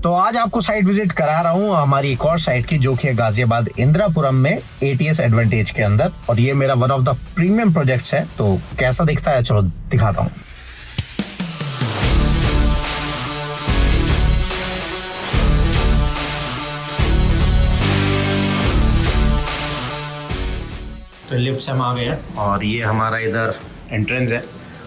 तो आज आपको साइट विजिट करा रहा हूँ हमारी एक और साइट की, जो कि है गाजियाबाद इंदिरापुरम में ATS एडवांटेज के अंदर। और ये मेरा one of the premium projects है। तो कैसा दिखता है चलो दिखाता हूँ। तो लिफ्ट से हम आ गए हैं और ये हमारा इधर एंट्रेंस है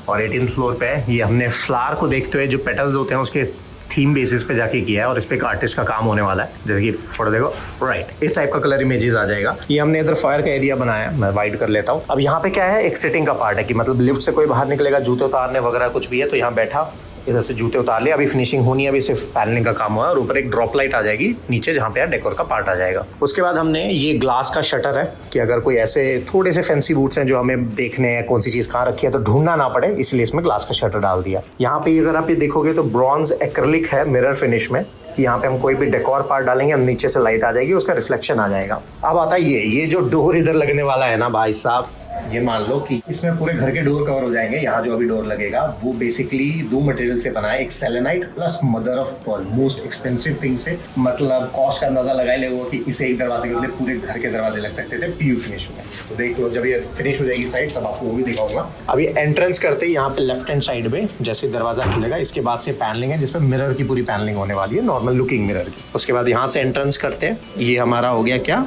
और 18th फ्लोर पे है। ये हमने फ्लावर को देखते हुए जो पेटल्स होते हैं उसके थीम बेसिस पे जाके किया है और इस पे एक आर्टिस्ट का काम होने वाला है। जैसे कि फोटो देखो, राइट, इस टाइप का कलर इमेजेस आ जाएगा। ये हमने इधर फायर का एरिया बनाया है, मैं वाइड कर लेता हूँ। अब यहाँ पे क्या है, एक सिटिंग का पार्ट है कि मतलब लिफ्ट से कोई बाहर निकलेगा, जूते उतारने वगैरह कुछ भी है तो यहाँ बैठा, इधर से जूते उतार ले। अभी फिनिशिंग होनी है, अभी सिर्फ पैनलिंग का काम हुआ है और ऊपर एक ड्रॉप लाइट आ जाएगी नीचे जहाँ पे डेकोर का पार्ट आ जाएगा। उसके बाद हमने ये ग्लास का शटर है कि अगर कोई ऐसे थोड़े से फैंसी बूट्स हैं जो हमें देखने हैं कौन सी चीज़ कहाँ रखी है तो ढूंढना ना पड़े, इसलिए इसमें ग्लास का शटर डाल दिया। यहाँ पे अगर आप ये देखोगे तो ब्रॉन्ज एक्रिलिक है मिरर फिनिश में, कि यहाँ पे हम कोई भी डेकोर पार्ट डालेंगे, हम नीचे से लाइट आ जाएगी, उसका रिफ्लेक्शन आ जाएगा। अब आता है ये जो डोर इधर लगने वाला है ना भाई साहब, ये मान लो कि इसमें पूरे घर के डोर कवर हो जाएंगे। यहाँ जो अभी डोर लगेगा वो बेसिकली दो मटेरियल से बना है, एक selenite plus mother of pearl, most expensive thing से। मतलब कॉस्ट का अंदाजा लगा लेगा कि इसे एक दरवाजे के बदले पूरे घर के दरवाजे लग सकते थे PU फिनिश में। तो देख लो जब ये फिनिश हो जाएगी साइड तब आपको वो भी दिखाऊंगा। अभी एंट्रेंस करते ही यहाँ पे लेफ्ट हैंड साइड में जैसे दरवाजा खुलेगा, इसके बाद से पैनलिंग है जिसमें मिरर की पूरी पैनलिंग होने वाली है, नॉर्मल लुकिंग मिरर की। उसके बाद यहाँ से एंट्रेंस करते हैं, ये हमारा हो गया क्या,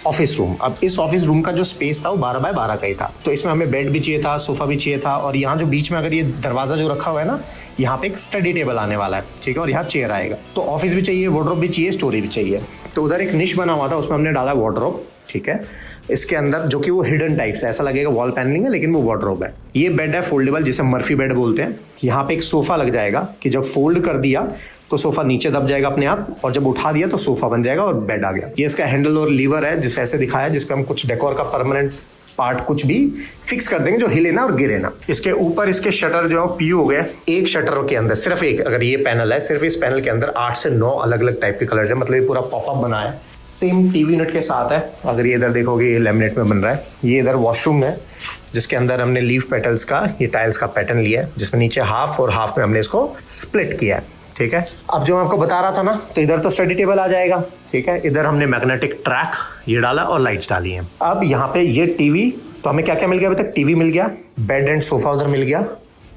ऑफिस रूम। अब इस ऑफिस रूम का जो स्पेस था वो 12 बाय 12 का ही था, तो इसमें हमें बेड भी चाहिए था, सोफा भी चाहिए था। और यहाँ जो बीच में अगर ये दरवाजा जो रखा हुआ है ना, यहाँ पे एक स्टडी टेबल आने वाला है, ठीक है, और यहाँ चेयर आएगा। तो ऑफिस भी चाहिए, वार्डरोब भी चाहिए, स्टोरेज भी चाहिए। तो उधर एक निश बना हुआ था, उसमें हमने डाला वार्डरोब, ठीक है। इसके अंदर जो कि वो हिडन टाइप से ऐसा लगेगा वॉल पैनलिंग है लेकिन वो वार्डरोब है। ये बेड है फोल्डेबल, जिसे मर्फी बेड बोलते हैं। यहाँ पे एक सोफा लग जाएगा कि जब फोल्ड कर दिया तो सोफा नीचे दब जाएगा अपने आप, और जब उठा दिया तो सोफा बन जाएगा और बेड आ गया। ये इसका हैंडल और लीवर है जिसे ऐसे दिखाया, जिसपे हम कुछ डेकोर का परमानेंट पार्ट कुछ भी फिक्स कर देंगे जो हिले ना और गिरे ना। इसके ऊपर इसके शटर जो है PU हो गए। एक शटर के अंदर सिर्फ एक, अगर ये पैनल है सिर्फ इस पैनल के अंदर 8 से 9 अलग अलग टाइप के कलर्स है। मतलब ये पूरा पॉपअप बना है, सेम TV यूनिट के साथ है। अगर ये इधर देखोगे ये लेमिनेट में बन रहा है। ये इधर वॉशरूम है जिसके अंदर हमने लीफ पेटल्स का ये टाइल्स का पैटर्न लिया है, जिसमें नीचे हाफ और हाफ में हमने इसको स्प्लिट किया है, ठीक है। अब जो मैं आपको बता रहा था ना, तो इधर तो स्टडी टेबल आ जाएगा, ठीक है। इधर हमने मैग्नेटिक ट्रैक ये डाला और लाइट्स डाली हैं। अब यहाँ पे ये TV, तो हमें क्या क्या मिल गया अभी तक, TV मिल गया, बेड एंड सोफा उधर मिल गया,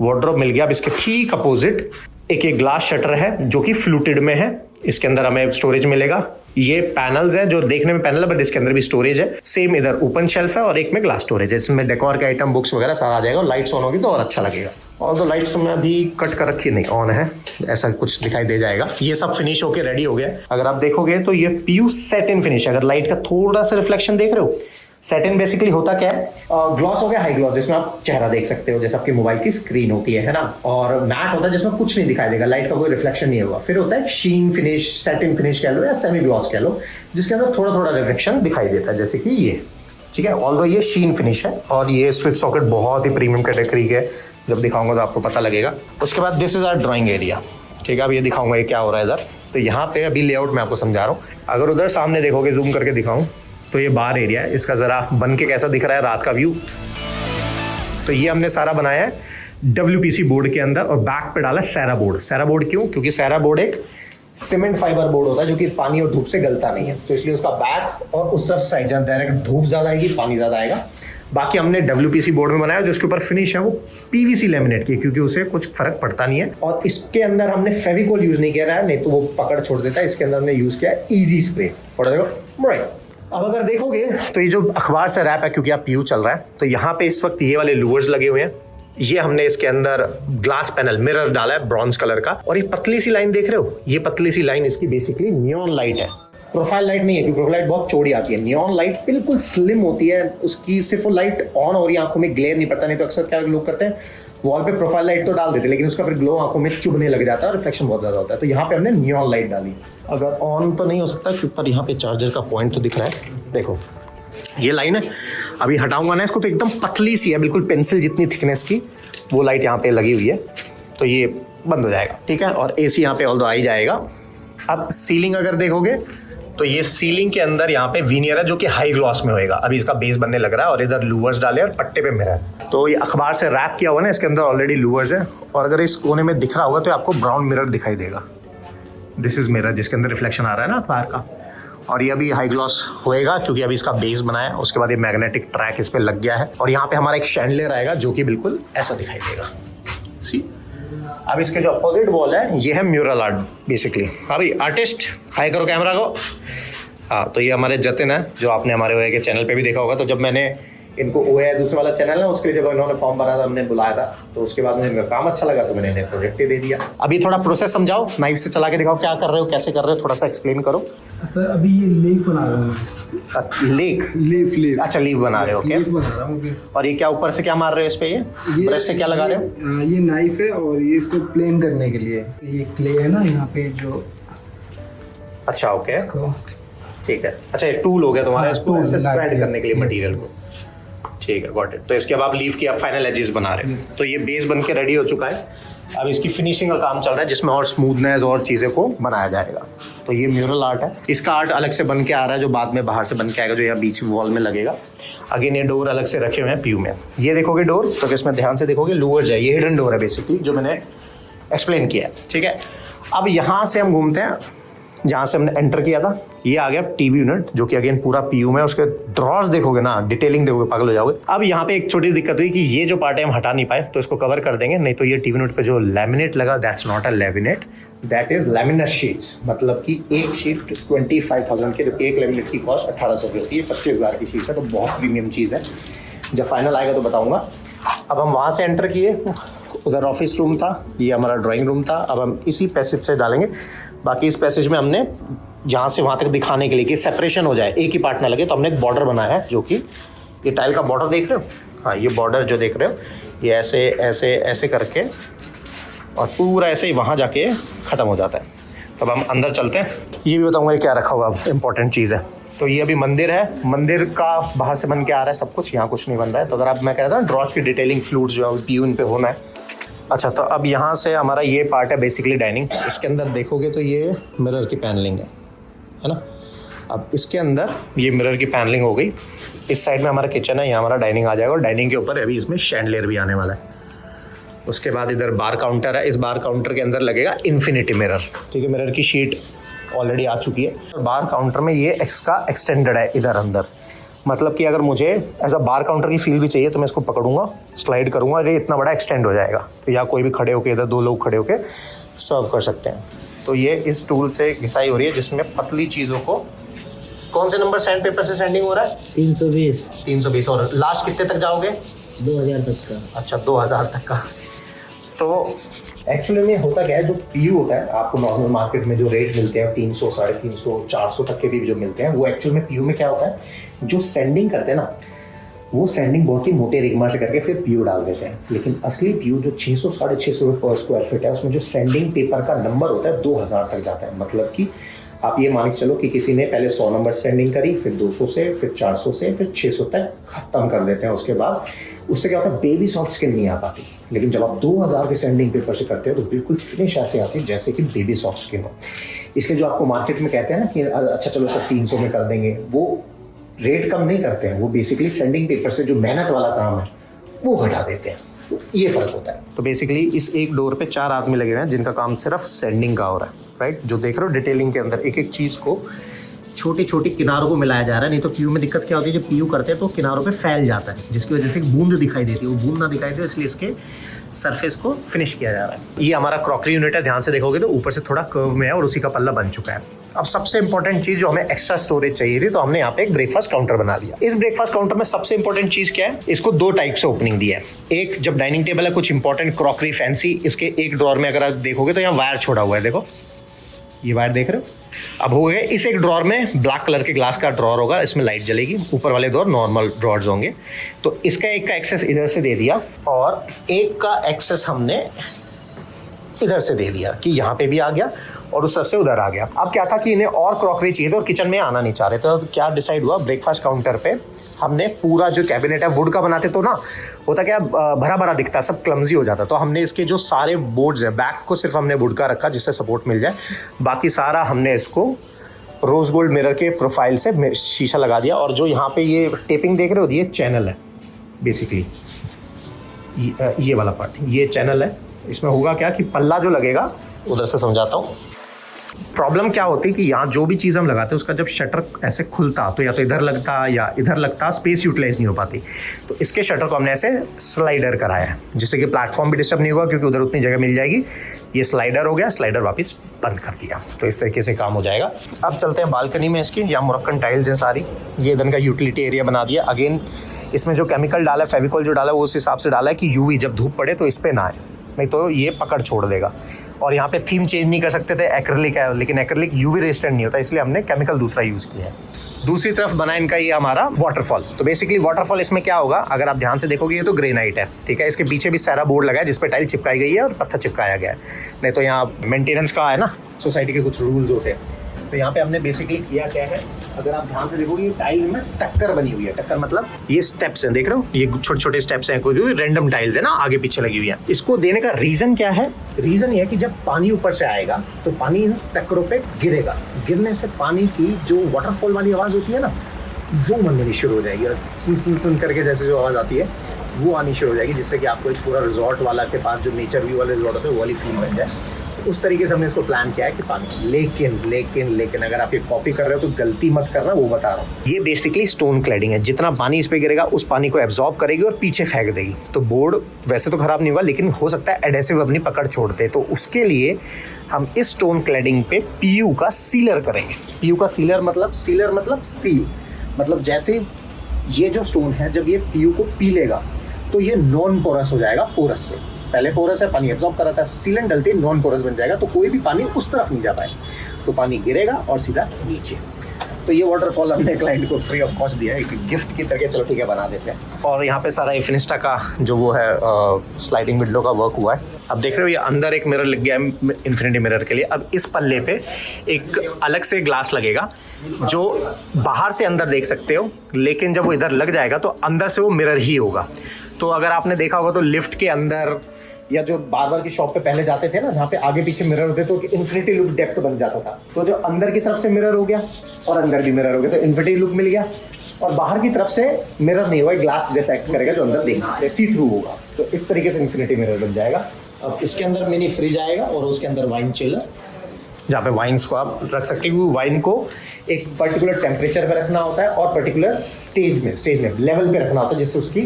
वार्डरोब मिल गया। अब इसके ठीक अपोजिट एक ग्लास शटर है जो कि फ्लूटेड में है, इसके अंदर हमें स्टोरेज मिलेगा। ये पैनल्स है जो देखने में पैनल है बट इसके अंदर भी स्टोरेज है। सेम इधर ओपन शेल्फ है और एक में ग्लास स्टोरेज है, जिसमें डेकोर के आइटम, बुक्स वगैरह सारा आ जाएगा। और लाइट्स ऑन होगी तो और अच्छा लगेगा। और तो लाइट्स तो मैं अभी कट कर रखी नहीं, ऑन है, ऐसा कुछ दिखाई दे जाएगा। ये सब फिनिश होके रेडी हो गया। अगर आप देखोगे तो ये PU सेट इन फिनिश है। अगर लाइट का थोड़ा सा रिफ्लेक्शन देख रहे हो, सेट इन बेसिकली होता क्या है, ग्लॉस हो गया हाई ग्लॉस, जिसमें आप चेहरा देख सकते हो जैसे आपकी मोबाइल की स्क्रीन होती है ना। और मैट होता है जिसमें कुछ नहीं दिखाई देगा, लाइट का कोई रिफ्लेक्शन नहीं होगा। फिर होता है sheen finish, satin finish कह लो या सेमी ग्लॉस कह लो, जिसके अंदर थोड़ा थोड़ा रिफ्लेक्शन दिखाई देता है, जैसे कि ये, ठीक है। ऑल्दो ये शीन फिनिश है। और ये स्विच सॉकेट बहुत ही प्रीमियम कैटेगरी के, जब दिखाऊंगा तो आपको पता लगेगा। उसके बाद this is our drawing area, ठीक है। अब ये दिखाऊंगा ये क्या हो रहा है इधर। तो यहाँ पे अभी लेआउट मैं आपको समझा रहा हूँ। अगर उधर सामने देखोगे, जूम करके दिखाऊं तो ये बार एरिया है, इसका जरा बन के कैसा दिख रहा है रात का व्यू। तो ये हमने सारा बनाया है WPC बोर्ड के अंदर, और बैक पे डाला सैरा बोर्ड। सैरा बोर्ड क्यों? क्योंकि सैरा बोर्ड एक सीमेंट फाइबर बोर्ड होता है जो कि पानी और धूप से गलता नहीं है, तो इसलिए उसका बैक और उस तरफ साइड जहाँ डायरेक्ट धूप ज्यादा आएगी पानी ज्यादा आएगा। बाकी हमने WPC बोर्ड में बनाया, जो इसके ऊपर फिनिश है वो PVC लेमिनेट की, क्योंकि उसे कुछ फर्क पड़ता नहीं है। और इसके अंदर हमने फेविकोल यूज नहीं किया है, नहीं तो वो पकड़ छोड़ देता है। इसके अंदर हमने यूज किया इजी स्प्रे। राइट, अब अगर देखोगे तो ये जो अखबार से रैप है, क्योंकि आप PU चल रहा है, तो यहाँ पे इस वक्त ये वाले लूवर्स लगे हुए हैं। ये हमने इसके अंदर ग्लास पैनल मिरर डाला है ब्रॉन्ज कलर का। और ये पतली सी लाइन देख रहे हो, ये पतली सी लाइन इसकी बेसिकली नियॉन लाइट है, प्रोफाइल लाइट नहीं है, क्योंकि प्रोफाइल लाइट बहुत चौड़ी आती है। नियॉन लाइट बिल्कुल स्लिम होती है, उसकी सिर्फ वो लाइट ऑन हो रही है, आंखों में ग्लेयर नहीं पड़ता। नहीं तो अक्सर क्या लोग करते हैं, वॉल पे प्रोफाइल लाइट तो डाल देते हैं लेकिन उसका फिर ग्लो आंखों में चुभने लग जाता है और रिफ्लेक्शन बहुत ज्यादा होता है। तो यहाँ पे हमने नियॉन लाइट डाली। अगर ऑन तो नहीं हो सकता क्योंकि यहाँ पे चार्जर का पॉइंट तो दिख रहा है, देखो ये लाइन है। अभी हटाऊंगा ना इसको तो एकदम पतली सी है, बिल्कुल पेंसिल जितनी थिकनेस की वो लाइट यहाँ पे लगी हुई है, तो ये बंद हो जाएगा, ठीक है। और AC यहाँ पे ऑल्दो आ ही जाएगा। अब सीलिंग अगर देखोगे तो ये सीलिंग के अंदर यहाँ पे वीनियर है जो कि हाई ग्लॉस में होएगा। अभी इसका बेस बनने लग रहा है और इधर लूवर्स डाले और पट्टे पे मिरर। तो ये अखबार से रैप किया हुआ ना, इसके अंदर ऑलरेडी लूवर्स है। और अगर इस कोने में दिख रहा होगा तो आपको ब्राउन मिरर दिखाई देगा, दिस इज मिरर जिसके अंदर रिफ्लेक्शन आ रहा है ना फायर का। और ये अभी हाई ग्लॉस होएगा क्योंकि अभी इसका बेस बनाया है, उसके बाद ये मैग्नेटिक ट्रैक इस पे लग गया है। और यहाँ पे हमारा एक शैंडलियर आएगा जो कि बिल्कुल ऐसा दिखाई देगा। सी अब इसके जो अपोजिट वॉल है ये है म्यूरल आर्ट बेसिकली। हाँ भाई आर्टिस्ट हाई करो कैमरा को। हाँ तो ये हमारे जतिन है जो आपने हमारे ओए के चैनल पे भी देखा होगा। तो जब मैंने इनको ओए दूसरे वाला चैनल है उसके लिए जब इन्होंने फॉर्म भरा था हमने बुलाया था, तो उसके बाद मुझे इनका काम अच्छा लगा तो मैंने इन्हें प्रोजेक्ट ही दे दिया। अभी थोड़ा प्रोसेस समझाओ, नाइफ से चला के दिखाओ क्या कर रहे हो, कैसे कर रहे हो, थोड़ा सा एक्सप्लेन करो। सर अभी ये लेक बना रहा हूँ। लेक अच्छा लीफ बना रहे हो क्या? बना रहा हूँ। और ये क्या ऊपर से क्या मार रहे हो इस पे? ये ब्रश से क्या लगा रहे हो? ये नाइफ है और ये इसको प्लेन करने के लिए ये क्ले है ना यहाँ पे जो। अच्छा ओके ठीक है। अच्छा ये टूल हो गया तुम्हारा इसको ऐसे स्प्रेड करने के लिए मटेरियल को। ठीक है गॉट इट। तो इसके अब आप लीफ की आप फाइनल एजेस बना रहे हो। तो ये बेस बन के रेडी हो चुका है। अब इसकी फिनिशिंग का काम चल रहा है जिसमें और स्मूथनेस और चीज़ें को बनाया जाएगा। तो ये म्यूरल आर्ट है। इसका आर्ट अलग से बन के आ रहा है जो बाद में बाहर से बन के आएगा जो यहाँ बीच वॉल में लगेगा। अगेन ये डोर अलग से रखे हुए हैं पीयू में। ये देखोगे डोर तो इसमें ध्यान से देखोगे लूवर्स है, ये हिडन डोर है बेसिकली जो मैंने एक्सप्लेन किया है। ठीक है अब यहाँ से हम घूमते हैं जहाँ से हमने एंटर किया था। ये आ गया टीवी यूनिट जो कि अगेन पूरा पीयू में। उसके ड्रॉर्स देखोगे ना, डिटेलिंग देखोगे पागल हो जाओगे। अब यहाँ पे एक छोटी दिक्कत हुई कि ये जो पार्ट है हम हटा नहीं पाए तो इसको कवर कर देंगे। नहीं तो ये टीवी यूनिट पे जो लैमिनेट लगा that's not a laminate, that is laminate sheets. मतलब कि एक शीट 25,000 की, जबकि एक लैमिनेट की कॉस्ट 1800 की होती है। 25,000 की शीट है तो बहुत प्रीमियम चीज़ है। जब फाइनल आएगा तो बताऊँगा। अब हम वहाँ से एंटर किए, उधर ऑफिस रूम था, ये हमारा ड्राइंग रूम था। अब हम इसी पैसेज से डालेंगे। बाकी इस पैसेज में हमने यहाँ से वहाँ तक दिखाने के लिए कि सेपरेशन हो जाए, एक ही पार्ट ना लगे, तो हमने एक बॉर्डर बनाया है जो कि ये टाइल का बॉर्डर देख रहे हो। हाँ ये बॉर्डर जो देख रहे हो ये ऐसे ऐसे ऐसे करके और पूरा ऐसे ही वहाँ जाके ख़त्म हो जाता है। तो अब हम अंदर चलते हैं। ये भी बताऊँगा ये क्या रखा हुआ अब इम्पोर्टेंट चीज़ है। तो ये अभी मंदिर है, मंदिर का बाहर से बन के आ रहा है सब कुछ, यहाँ कुछ नहीं बन रहा है। तो अगर आप मैं कह रहा था ड्रॉस की डिटेलिंग फ्लूइड्स जो है पीयू इन पे होना है। अच्छा तो अब यहाँ से हमारा ये पार्ट है बेसिकली डाइनिंग। इसके अंदर देखोगे तो ये मिरर की पैनलिंग है ना। अब इसके अंदर ये मिरर की पैनलिंग हो गई। इस साइड में हमारा किचन है, यहाँ हमारा डाइनिंग आ जाएगा और डाइनिंग के ऊपर अभी इसमें शैंडलियर भी आने वाला है। उसके बाद इधर बार काउंटर है, इस बार काउंटर के अंदर लगेगा इन्फिनिटी मिरर। ठीक है मिरर की शीट ऑलरेडी आ चुकी है। और बार काउंटर में ये एक्स्ट्रा एक्सटेंडेड है इधर अंदर। मतलब कि अगर मुझे एज अ बार काउंटर की फील भी चाहिए तो मैं इसको पकड़ूंगा, स्लाइड करूंगा, ये इतना बड़ा एक्सटेंड हो जाएगा। तो या कोई भी खड़े होकर इधर 2 लोग खड़े होकर सर्व कर सकते हैं। तो ये इस टूल से घिसाई हो रही है जिसमें पतली चीज़ों को। कौन से नंबर सैंड पेपर से सैंडिंग हो रहा है? 320। और लास्ट कितने तक जाओगे? 2000 तक का। अच्छा 2000 तक का। तो एक्चुअली में होता क्या है, जो पीयू होता है आपको नॉर्मल मार्केट में जो रेट मिलते हैं 300, 350, 400 तक के भी जो मिलते हैं, वो एक्चुअल में पीयू में क्या होता है, जो सैंडिंग करते हैं ना वो सैंडिंग बहुत ही मोटे रिगमार से करके फिर पीयू डाल देते हैं। लेकिन असली पीयू जो 600, 650 रुपये पर स्क्वायर फीट है उसमें जो सैंडिंग पेपर का नंबर होता है 2000 तक जाता है। मतलब कि आप ये मान के चलो कि किसी ने पहले 100 नंबर सैंडिंग करी, फिर 200 से, फिर 400 से, फिर 600 तक ख़त्म कर देते हैं। उसके बाद उससे क्या होता है, बेबी सॉफ्ट स्किन नहीं आ पाती। लेकिन जब आप 2000 के सैंडिंग पेपर से करते हो तो बिल्कुल फिनिश ऐसे आती है जैसे कि बेबी सॉफ्ट स्किन हो। इसलिए जो आपको मार्केट में कहते हैं ना कि अच्छा चलो सर 300 में कर देंगे, वो रेट कम नहीं करते हैं, वो बेसिकली सैंडिंग पेपर से जो मेहनत वाला काम है वो घटा देते हैं। तो ये फ़र्क होता है। तो बेसिकली इस एक डोर पे 4 आदमी लगे हुए हैं जिनका काम सिर्फ सैंडिंग का हो रहा है। राइट, जो देख रहे हो डिटेलिंग के अंदर एक एक चीज़ को छोटी छोटी किनारों को मिलाया जा रहा है। नहीं तो पीयू में दिक्कत क्या होती है, जब पीयू करते हैं तो किनारों पे फैल जाता है जिसकी वजह से बूंद दिखाई देती है। वो बूंद ना दिखाई दे इसलिए इसके सरफेस को फिनिश किया जा रहा है। ये हमारा क्रॉकरी यूनिट है, ध्यान से देखोगे तो ऊपर से थोड़ा कर्व में है और उसी का पल्ला बन चुका है। अब सबसे इंपॉर्टेंट चीज़ जो हमें एक्स्ट्रा स्टोरेज चाहिए थी तो हमने यहाँ पे एक ब्रेकफास्ट काउंटर बना दिया। इस ब्रेकफास्ट काउंटर में सबसे इंपॉर्टेंट चीज़ क्या है, इसको 2 टाइप से ओपनिंग दी है। एक जब डाइनिंग टेबल है, कुछ इंपॉर्टेंट क्रॉकरी फैंसी, इसके एक ड्रॉर में अगर आप देखोगे तो यहाँ वायर छोड़ा हुआ है, देखो ये वायर देख रहे हो। अब हो गए इस एक ड्रॉर में ब्लैक कलर के ग्लास का ड्रॉर होगा, इसमें लाइट जलेगी। ऊपर वाले ड्रॉर नॉर्मल ड्रॉर्स होंगे। तो इसका एक का एक्सेस इधर से दे दिया और एक का एक्सेस हमने इधर से दे दिया कि यहाँ पे भी आ गया और उस तरफ से उधर आ गया। अब क्या था कि इन्हें और क्रॉकरी चाहिए थी और किचन में आना नहीं चाह रहे थे। तो क्या डिसाइड हुआ, ब्रेकफास्ट काउंटर पे हमने पूरा जो कैबिनेट है वुड का बनाते तो ना होता क्या भरा भरा दिखता, सब क्लमजी हो जाता। तो हमने इसके जो सारे बोर्ड्स हैं, बैक को सिर्फ हमने वुड का रखा जिससे सपोर्ट मिल जाए, बाकी सारा हमने इसको रोज गोल्ड मिरर के प्रोफाइल से शीशा लगा दिया। और जो यहाँ पे ये टेपिंग देख रहे हो ये चैनल है बेसिकली, ये वाला पार्ट ये चैनल है। इसमें होगा क्या कि पल्ला जो लगेगा, उधर से समझाता हूँ, प्रॉब्लम क्या होती कि यहाँ जो भी चीज़ हम लगाते हैं उसका जब शटर ऐसे खुलता तो या तो इधर लगता या इधर लगता, स्पेस यूटिलाइज नहीं हो पाती। तो इसके शटर को हमने ऐसे स्लाइडर कराया है जिससे कि प्लेटफॉर्म भी डिस्टर्ब नहीं होगा क्योंकि उधर उतनी जगह मिल जाएगी। ये स्लाइडर हो गया, स्लाइडर वापस बंद कर दिया, तो इस तरीके से काम हो जाएगा। अब चलते हैं बालकनी में इसकी, यहाँ मोरक्कन टाइल्स हैं सारी, ये इधर का यूटिलिटी एरिया बना दिया। अगेन इसमें जो केमिकल डाला है, फेविकॉल जो डाला है वो उस हिसाब से डाला है कि यूवी जब धूप पड़े तो इस पर ना आए, नहीं तो ये पकड़ छोड़ देगा। और यहाँ पे थीम चेंज नहीं कर सकते थे, एक्रिलिक है, लेकिन एक्रिलिक यूवी रेजिस्टेंट नहीं होता, इसलिए हमने केमिकल दूसरा यूज़ किया है। दूसरी तरफ बना इनका ये हमारा वाटरफॉल। तो बेसिकली वाटरफॉल इसमें क्या होगा, अगर आप ध्यान से देखोगे ये तो ग्रेनाइट है, ठीक है। इसके पीछे भी सारा बोर्ड लगा है जिस पे टाइल चिपकाई गई है और पत्थर चिपकाया गया है, नहीं तो यहाँ मेंटेनेंस का है ना, सोसाइटी के कुछ रूल्स होते हैं। तो यहाँ पे हमने बेसिकली किया क्या है, अगर आप ध्यान से देखोगे ये टाइल में टक्कर बनी हुई है। टक्कर मतलब ये स्टेप्स हैं, देख रहे हो, ये छोटे छोटे स्टेप्स हैं, कोई रैंडम टाइल्स है ना आगे पीछे लगी हुई है। इसको देने का रीजन क्या है, रीजन ये है कि जब पानी ऊपर से आएगा तो पानी टक्करों पे गिरेगा, गिरने से पानी की जो वाटरफॉल वाली आवाज़ होती है ना वो बननी शुरू हो जाएगी, और सुन करके जैसे जो आवाज़ आती है वो आनी शुरू हो जाएगी, जिससे कि आपको एक पूरा रिजॉर्ट वाला के पास जो नेचर व्यू वाले रिजॉर्ट होते हैं वो वाली फील बन जाए। उस तरीके से हमने इसको प्लान किया है कि पानी, लेकिन अगर आप ये कॉपी कर रहे हो तो गलती मत करना, वो बता रहा हूँ। ये बेसिकली स्टोन क्लैडिंग है, जितना पानी इस पे गिरेगा उस पानी को एब्जॉर्ब करेगी और पीछे फेंक देगी। तो बोर्ड वैसे तो खराब नहीं होगा, लेकिन हो सकता है एडेसिव अपनी पकड़ छोड़ते, तो उसके लिए हम इस स्टोन क्लैडिंग पे पीयू का सीलर करेंगे। पीयू का सीलर मतलब सील, मतलब जैसे ये जो स्टोन है जब ये पीयू को पी लेगा तो ये नॉन पोरस हो जाएगा पोरस से। पहले पोरस है, पानी एब्जॉर्ब कर रहा था, सीलन डलते ही नॉन पोरस बन जाएगा, तो कोई भी पानी उस तरफ नहीं जा पाए, तो पानी गिरेगा और सीधा नीचे। तो ये वाटरफॉल हमने क्लाइंट को फ्री ऑफ कॉस्ट दिया है, एक गिफ्ट की तरह, चलो ठीक है बना देते हैं। और यहाँ पे सारा इन्फिनिस्टा का जो वो है स्लाइडिंग विंडो का वर्क हुआ है। अब देख रहे हो ये अंदर एक मिरर लग गया है इन्फिनिटी मिरर के लिए। अब इस पल्ले पे एक अलग से ग्लास लगेगा जो बाहर से अंदर देख सकते हो, लेकिन जब वो इधर लग जाएगा तो अंदर से वो मिरर ही होगा। तो अगर आपने देखा होगा तो लिफ्ट के अंदर या जो बार्बर की शॉप पे पहले जाते थे ना, जहाँ पे आगे पीछे मिरर होते तो इन्फिनिटी लुक डेप्थ बन जाता था, तो जो अंदर की तरफ से मिरर हो गया और अंदर भी मिरर हो गया तो इन्फिनिटी लुक मिल गया। और बाहर की तरफ से मिरर नहीं हुआ, ग्लास जैसा एक्ट करेगा जो अंदर देख सकते, सी थ्रू होगा, तो इस तरीके से इन्फिनिटी मिरर बन जाएगा। अब इसके अंदर मिनी फ्रिज आएगा और उसके अंदर वाइन चिलर, जहाँ पे वाइन्स को आप रख सकते हो। वाइन को एक पर्टिकुलर टेम्परेचर पे रखना होता है और पर्टिकुलर स्टेज में लेवल पे रखना होता है जिससे उसकी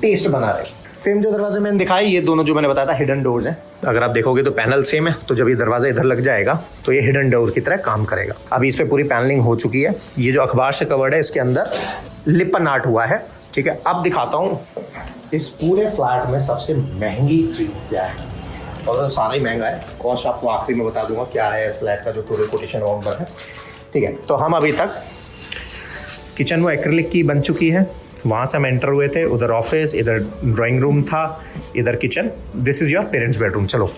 टेस्ट बना रहे। सेम जो दरवाजे मैंने दिखाए, ये दोनों जो मैंने बताया था हिडन डोर्स हैं। अगर आप देखोगे तो पैनल सेम है, तो जब ये दरवाजा इधर लग जाएगा तो ये हिडन डोर की तरह काम करेगा। अभी इस पे पूरी पैनलिंग हो चुकी है। ये जो अखबार से कवर्ड है इसके अंदर लिपन आर्ट हुआ है, ठीक है। अब दिखाता हूँ इस पूरे फ्लैट में सबसे महंगी चीज़ क्या है, और सारा ही महंगा है। कॉस्ट आपको आखिरी में बता दूंगा क्या है इस फ्लैट का, जो टोटल कोटेशन अमाउंट पर है, ठीक है। तो हम अभी तक किचन वो एक्रिलिक की बन चुकी है, वहाँ से हम एंटर हुए थे, उधर ऑफिस, इधर ड्राइंग रूम था, इधर kitchen. This is your parents bedroom. चलो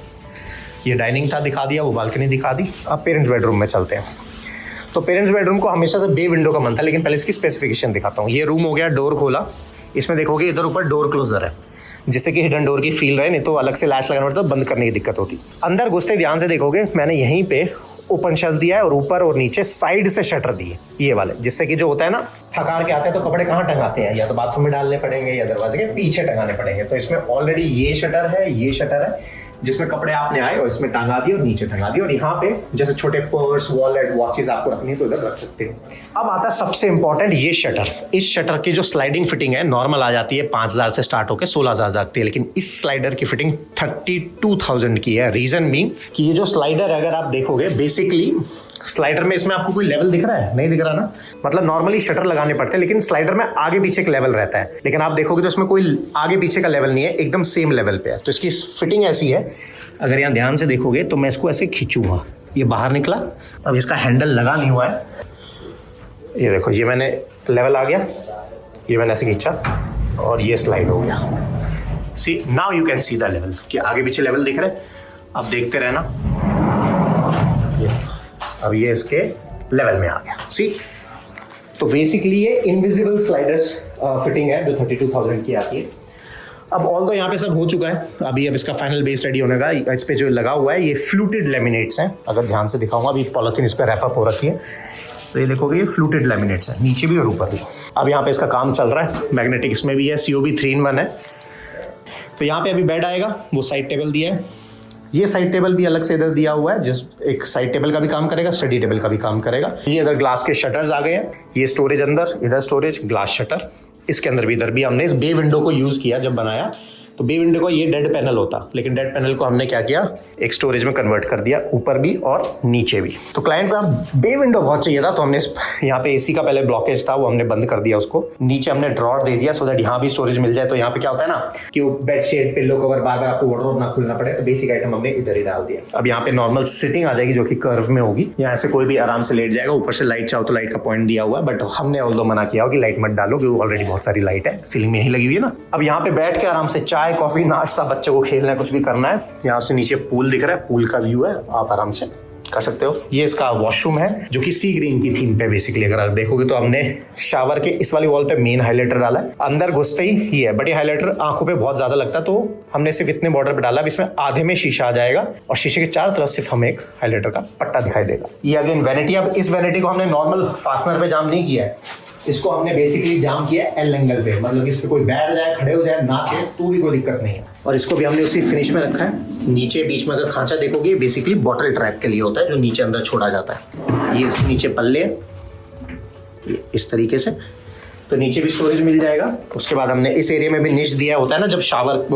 ये डाइनिंग था दिखा दिया, वो बालकनी दिखा दी, अब पेरेंट्स बेडरूम में चलते हैं। तो पेरेंट्स बेडरूम को हमेशा से बे विंडो का मन था, लेकिन पहले इसकी स्पेसिफिकेशन दिखाता हूँ। ये रूम हो गया, डोर खोला, इसमें देखोगे इधर ऊपर डोर क्लोजर है जिससे कि हिडन डोर की फील रहे, नहीं तो अलग से लैच लगाना पड़ता, बंद करने की दिक्कत होती। अंदर घुसते ध्यान से देखोगे मैंने यहीं पे ओपन शेल्फ दिया है और ऊपर और नीचे साइड से शटर दिए ये वाले, जिससे कि जो होता है ना थकार के आते हैं तो कपड़े कहाँ टंगाते हैं, या तो बाथरूम में डालने पड़ेंगे या दरवाजे के पीछे टंगाने पड़ेंगे। तो इसमें ऑलरेडी ये शटर है जिसमें कपड़े आपने आए और इसमें टंगा दिए और नीचे टंगा दिए, और यहाँ पे जैसे छोटे पर्स, वॉलेट, वॉचेस आपको रखनी है तो इधर रख सकते हो। अब आता है सबसे इंपॉर्टेंट ये शटर। इस शटर की जो स्लाइडिंग फिटिंग है नॉर्मल आ जाती है 5000 से स्टार्ट होकर 16000 जाती है, लेकिन इस स्लाइडर की फिटिंग 32,000 की है। रीजन बीइंग कि ये जो स्लाइडर अगर आप देखोगे बेसिकली स्लाइडर में इसमें आपको कोई लेवल दिख रहा है, नहीं दिख रहा ना, मतलब नॉर्मली शटर लगाने पड़ते हैं, लेकिन स्लाइडर में आगे पीछे का लेवल रहता है, लेकिन आप देखोगे तो इसमें कोई आगे पीछे का लेवल नहीं है, एकदम सेम लेवल पे है। तो इसकी फिटिंग ऐसी है, अगर यहाँ ध्यान से देखोगे तो मैं इसको ऐसे खींचूंगा, ये बाहर निकला, अब इसका हैंडल लगा नहीं हुआ है, ये देखो, ये मैंने लेवल आ गया, ये मैंने ऐसे खींचा और ये स्लाइड हो गया। See now you can see the level, कि आगे पीछे लेवल दिख रहे हैं। अब देखते रहना, अब ये इसके लेवल में आ गया। सी, तो बेसिकली ये इनविजिबल स्लाइडर्स फिटिंग है जो 32,000 की आती है। अब ऑल तो यहाँ पे सब हो चुका है, अभी अब इसका फाइनल बेस रेडी होने का। इस पे जो लगा हुआ है ये फ्लूटेड लेमिनेट्स हैं, अगर ध्यान से दिखाऊंगा, अभी पॉलिथीन इस पर रैपअप हो रखी है, तो ये देखोगे ये फ्लूटेड लेमिनेट्स हैं नीचे भी और ऊपर भी। अब यहाँ पे इसका काम चल रहा है, मैग्नेटिक इसमें भी है, COB 3-in-1 है। तो यहाँ पे अभी बेड आएगा, वो साइड टेबल दिया है, ये साइड टेबल भी अलग से इधर दिया हुआ है, जिस एक साइड टेबल का भी काम करेगा, स्टडी टेबल का भी काम करेगा। ये इधर ग्लास के शटर्स आ गए हैं, ये स्टोरेज अंदर, इधर स्टोरेज, ग्लास शटर। इसके अंदर भी, इधर भी हमने इस बे विंडो को यूज किया जब बनाया, तो बे विंडो का ये डेड पैनल होता, लेकिन डेड पैनल को हमने क्या किया, एक स्टोरेज में कन्वर्ट कर दिया, ऊपर भी और नीचे भी। तो क्लाइंट को बे विंडो बहुत चाहिए था, तो हमने यहाँ पे एसी का पहले ब्लॉकेज था, वो हमने बंद कर दिया उसको। नीचे हमने ड्रॉर दे दिया, सो दैट यहाँ भी स्टोरेज मिल जाए। तो यहाँ पे क्या होता है ना कि वो बेडशीट, पिल्लो कवर बार बार आपको वार्डरोब ना खोलना पड़े, तो बेसिक आइटम हमने इधर ही डाल दिया। अब यहाँ पे नॉर्मल सिटिंग आ जाएगी जो कि कर्व में होगी, यहाँ से कोई भी आराम से लेट जाएगा। ऊपर से लाइट चाहो तो लाइट का पॉइंट दिया हुआ है, बट हमने ऑल्दो मना किया हो कि लाइट मत डालो, क्योंकि ऑलरेडी बहुत सारी लाइट है, सीलिंग में ही लगी हुई है ना। अब यहाँ पे बैठ के आराम से चाय, कॉफी, नाश्ता, बच्चों को खेलना है, कुछ भी करना है। यहाँ से नीचे पूल दिख रहा है, पूल का व्यू है, आप आराम से कर सकते हो। ये इसका वॉशरूम है जो कि सी ग्रीन की थीम पे बेसिकली अगर आप देखोगे तो हमने शावर के इस वाली वॉल पे मेन हाइलाइटर डाला है। अंदर घुसते ही ये है, बट ये हाइलाइटर आंखों पे बहुत ज्यादा लगता है, तो हमने सिर्फ इतने बॉर्डर पे डाला। अब इसमें आधे में शीशा आ जाएगा और शीशे के चारों तरफ सिर्फ हमें एक हाइलाइटर का पट्टा दिखाई देगा। ये अगेन वैनिटी। अब इस वैनिटी को हमने नॉर्मल फास्टनर पे जाम नहीं किया है, इसको हमने बेसिकली जाम किया है एल एंगल पे, मतलब इस पे कोई बैठ जाए, खड़े हो जाए, नाचे तो भी कोई दिक्कत नहीं है। और इसको भी हमने उसी फिनिश में रखा है। नीचे बीच में अगर खांचा देखोगे, बेसिकली बॉटल ट्रैप के लिए होता है, जो नीचे अंदर छोड़ा जाता है। ये इसके नीचे पल्ले इस तरीके से, तो नीचे भी स्टोरेज मिल जाएगा। उसके बाद हमने इस एरिया में भी निश दिया होता है ना, जब शावर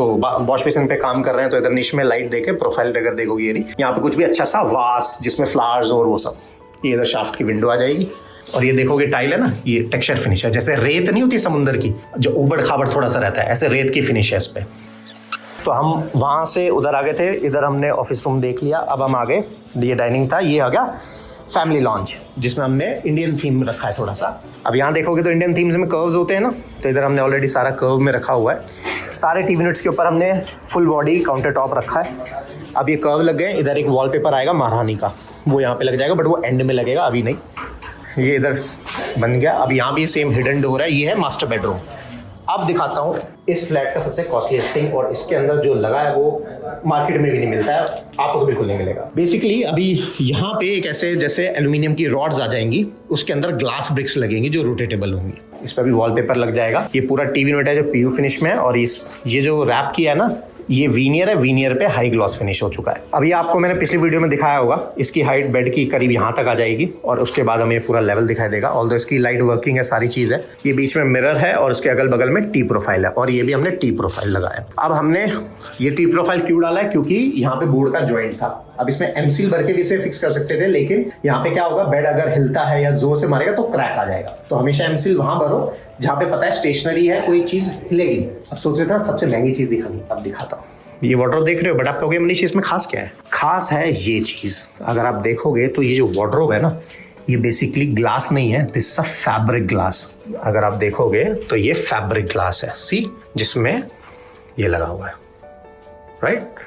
वॉश बेसिन पे काम कर रहे हैं, तो इधर निश में लाइट देके प्रोफाइल अगर देखोगे ये यहाँ पे कुछ भी अच्छा सा वास जिसमें फ्लावर्स और वो सब। ये इधर शाफ्ट की विंडो आ जाएगी। और ये देखोगे टाइल है ना, ये टेक्सचर फिनिश है, जैसे रेत नहीं होती समुद्र की जो उबड़ खाबड़ थोड़ा सा रहता है, ऐसे रेत की फिनिश है इस पे। तो हम वहां से उधर आ गए थे, इधर हमने ऑफिस रूम देख लिया। अब हम आ गए, ये डाइनिंग था, ये आ गया फैमिली लॉन्च, जिसमें हमने इंडियन थीम रखा है थोड़ा सा। अब यहाँ देखोगे तो इंडियन थीम्स में कर्व्स होते हैं ना, तो इधर हमने ऑलरेडी सारा कर्व में रखा हुआ है। सारे टीवी यूनिट्स के ऊपर हमने फुल बॉडी काउंटर टॉप रखा है। अब ये कर्व लग गए, इधर एक वॉलपेपर आएगा महारानी का, वो यहाँ पे लग जाएगा, बट वो एंड में लगेगा, अभी नहीं। ये इधर बन गया। अब यहाँ भी सेम हिडन डोर है, ये है मास्टर बेडरूम। अब दिखाता हूँ इस फ्लैट का सबसे कॉस्टलीस्ट थिंग, और इसके अंदर जो लगा है वो मार्केट में भी नहीं मिलता है, आपको तो बिल्कुल नहीं मिलेगा। बेसिकली अभी यहाँ पे एक ऐसे जैसे एल्यूमिनियम की रॉड्स आ जाएंगी, उसके अंदर ग्लास ब्रिक्स लगेंगी जो रोटेटेबल होंगी। इस पर भी वॉलपेपर लग जाएगा। ये पूरा टीवी यूनिट है जो पीयू फिनिश में है, और ये जो रैप किया है ना, ये वीनियर है, वीनियर पे हाई ग्लॉस फिनिश हो चुका है। अभी आपको मैंने पिछली वीडियो में दिखाया होगा, इसकी हाइट बेड की करीब यहाँ तक आ जाएगी, और उसके बाद हमें पूरा लेवल दिखाई देगा। ऑल्दो इसकी लाइट वर्किंग है, सारी चीज है। ये बीच में मिरर है और उसके अगल बगल में टी प्रोफाइल है, और ये भी हमने टी प्रोफाइल लगाया। अब हमने ये टी प्रोफाइल क्यों डाला है, क्योंकि यहाँ पे बोर्ड का जॉइंट था। अब इसमें एमसील भर के भी इसे फिक्स कर सकते थे, लेकिन यहाँ पे क्या होगा, बेड अगर हिलता है या जोर से मारेगा तो क्रैक आ जाएगा। तो हमेशा एमसील वहां भरो जहाँ पे पता है स्टेशनरी है, कोई चीज हिलेगी नहीं। अब सोच रहे थे सबसे महंगी चीज दिखानी, अब दिखाता हूँ। ये वार्डरोब देख रहे हो, बट आप कहोगे मनीष इसमें खास क्या है? खास है ये चीज। अगर आप देखोगे तो ये जो वार्डरोब है ना, ये बेसिकली ग्लास नहीं है, this is a fabric glass. अगर आप देखोगे तो ये फैब्रिक ग्लास है, सी, जिसमें ये लगा हुआ है, राइट।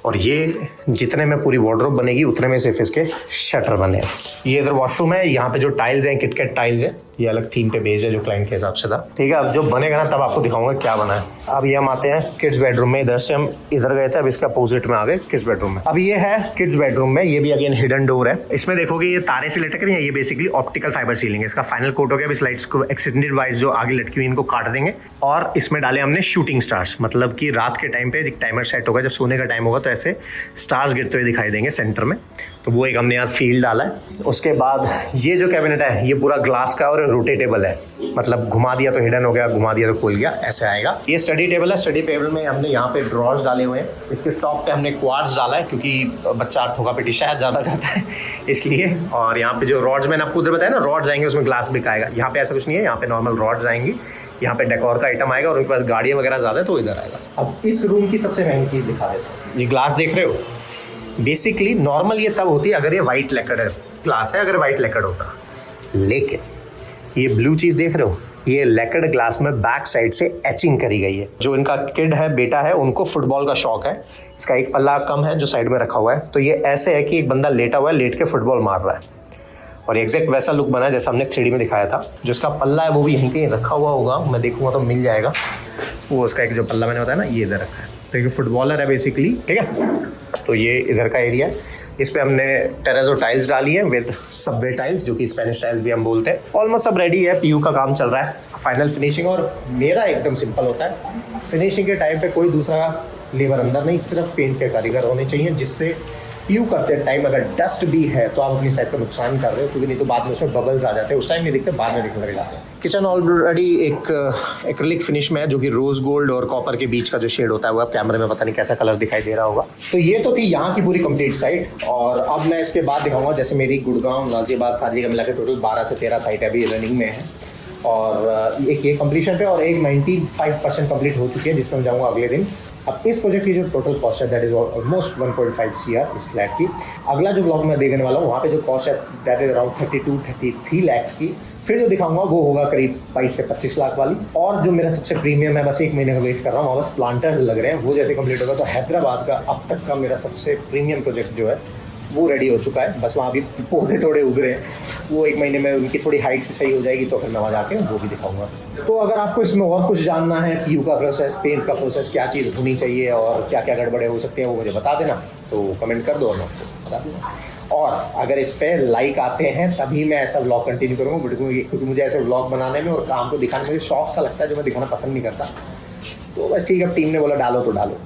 और ये जितने में पूरी वार्डरोब बनेगी उतने में सिर्फ इसके शटर बने हैं। ये इधर वॉशरूम है, यहाँ पे जो टाइल्स हैं किटकैट टाइल्स हैं, ये अलग थीम पे बेस्ड है जो क्लाइंट के हिसाब से था। ठीक है, अब जो बनेगा ना तब आपको दिखाऊंगा क्या बना है। अब ये हम आते हैं किड्स बेडरूम में। इधर से हम इधर गए थे, अब इसका अपोजिट में आ गए किड्स बेडरूम में। अब ये है किड्स बेडरूम में, ये भी अगेन हिडन डोर है। इसमें देखोगे ये तारे से लटक रही है, ये बेसिकली ऑप्टिकल फाइबर सीलिंग है। इसका फाइनल कोट हो गया। अब इस लाइट्स को एक्सटेंडेड वाइज जो आगे लटकी हुई इनको काट देंगे, और इसमें डाले हमने शूटिंग स्टार्स, मतलब कि रात के टाइम पे एक टाइमर सेट होगा, जब सोने का टाइम होगा तो ऐसे स्टार्स गिरते हुए दिखाई देंगे सेंटर में, तो वो एक हमने यहाँ फील डाला है। उसके बाद ये जो कैबिनेट है ये पूरा ग्लास का और रोटेटेबल है, मतलब घुमा दिया तो हिडन हो गया, घुमा दिया तो खुल गया, ऐसे आएगा। ये स्टडी टेबल है, स्टडी टेबल में हमने यहाँ पे ड्रॉर्स डाले हुए हैं। इसके टॉप पे हमने क्वार्ट्स डाला है, क्योंकि बच्चा ठोका पिटी शायद ज़्यादा करता है इसलिए। और यहाँ पे जो रॉड्स मैंने आपको उधर बताया ना, रॉड्स आएंगे उसमें ग्लास भी आएगा। यहाँ पे ऐसा कुछ नहीं है, यहाँ पे नॉर्मल रॉड्स आएंगी, यहाँ पे डेकोर का आइटम आएगा, और उनके पास गाड़ियाँ वगैरह ज़्यादा है तो इधर आएगा। अब इस रूम की सबसे महंगी चीज़ दिखा देता हूँ। ये ग्लास देख रहे हो, बेसिकली नॉर्मल ये तब होती है अगर ये वाइट लेकर्ड ग्लास है, अगर वाइट लेकर्ड होता, लेकिन ये ब्लू चीज़ देख रहे हो, ये लेकर्ड ग्लास में बैक साइड से एचिंग करी गई है। जो इनका किड है, बेटा है, उनको फुटबॉल का शौक है। इसका एक पल्ला कम है जो साइड में रखा हुआ है, तो ये ऐसे है कि एक बंदा लेटा हुआ है, लेट के फुटबॉल मार रहा है, और एग्जैक्ट वैसा लुक बना है जैसा हमने 3D में दिखाया था। जो इसका पल्ला है वो भी यहीं कहीं रखा हुआ होगा, मैं देखूंगा तो मिल जाएगा। वो उसका एक जो पल्ला मैंने बताया ना, ये इधर रखा है, तो एक फुटबॉलर है बेसिकली, ठीक है। तो ये इधर का एरिया है, इस पे हमने टेरेजो टाइल्स डाली है विद सबवे टाइल्स, जो कि स्पेनिश टाइल्स भी हम बोलते हैं। ऑलमोस्ट सब रेडी है, पीयू का काम चल रहा है, फाइनल फिनिशिंग। और मेरा एकदम सिंपल होता है, फिनिशिंग के टाइम पे कोई दूसरा लेबर अंदर नहीं, सिर्फ पेंट के कारीगर होने चाहिए, जिससे पीयू करते टाइम अगर डस्ट भी है तो आप अपनी साइड का नुकसान कर रहे हो, क्योंकि नहीं तो बाद में उसमें बबल्स आ जाते हैं, उस टाइम नहीं दिखते, बाद में दिखने लग जाते हैं। किचन ऑलरेडी एक एक्रिलिक फिनिश में है, जो कि रोज गोल्ड और कॉपर के बीच का जो शेड होता है वो अब कैमरे में पता नहीं कैसा कलर दिखाई दे रहा होगा। तो ये तो थी यहाँ की पूरी कंप्लीट साइट, और अब मैं इसके बाद दिखाऊंगा जैसे मेरी गुड़गांव, गाजियाबाद, खाजी का मिला के टोटल 12 से 13 साइट अभी रनिंग में है, और एक ये कंप्लीशन पे और एक 95% कंप्लीट हो चुकी है, जिसमें मैं जाऊँगा अगले दिन। अब इस प्रोजेक्ट की जो टोटल कॉस्ट है दैट इज ऑलमोस्ट 1.5 CR इस फ्लैट की। अगला जो ब्लॉग मैं देखने वाला हूँ वहाँ पे जो कॉस्ट है दैट इज अराउंड 32-33 लाख की। फिर जो दिखाऊंगा वो होगा करीब 22 से 25 लाख वाली। और जो मेरा सबसे प्रीमियम है, बस 1 महीने का वेट कर रहा हूँ, वहाँ बस प्लांटर्स लग रहे हैं, वो जैसे कंप्लीट होगा तो हैदराबाद का अब तक का मेरा सबसे प्रीमियम प्रोजेक्ट जो है वो रेडी हो चुका है। बस वहाँ अभी पौधे थोड़े उग रहे हैं, वो 1 महीने में उनकी थोड़ी हाइट से सही हो जाएगी तो फिर मैं वहाँ जाके वो भी दिखाऊंगा। तो अगर आपको इसमें और कुछ जानना है, पीयू का प्रोसेस, पेंट का प्रोसेस, क्या चीज़ होनी चाहिए और क्या क्या गड़बड़े हो सकते हैं, वो मुझे बता देना, तो कमेंट कर दो और मैं आपको बता दूँगा। और अगर इस पर लाइक आते हैं तभी मैं ऐसा व्लॉग कंटिन्यू करूँगा, क्योंकि मुझे ऐसे व्लॉग बनाने में और काम को दिखाने में शौक सा लगता है जो मैं दिखाना पसंद नहीं करता। तो बस ठीक है, टीम ने बोला डालो तो डालो।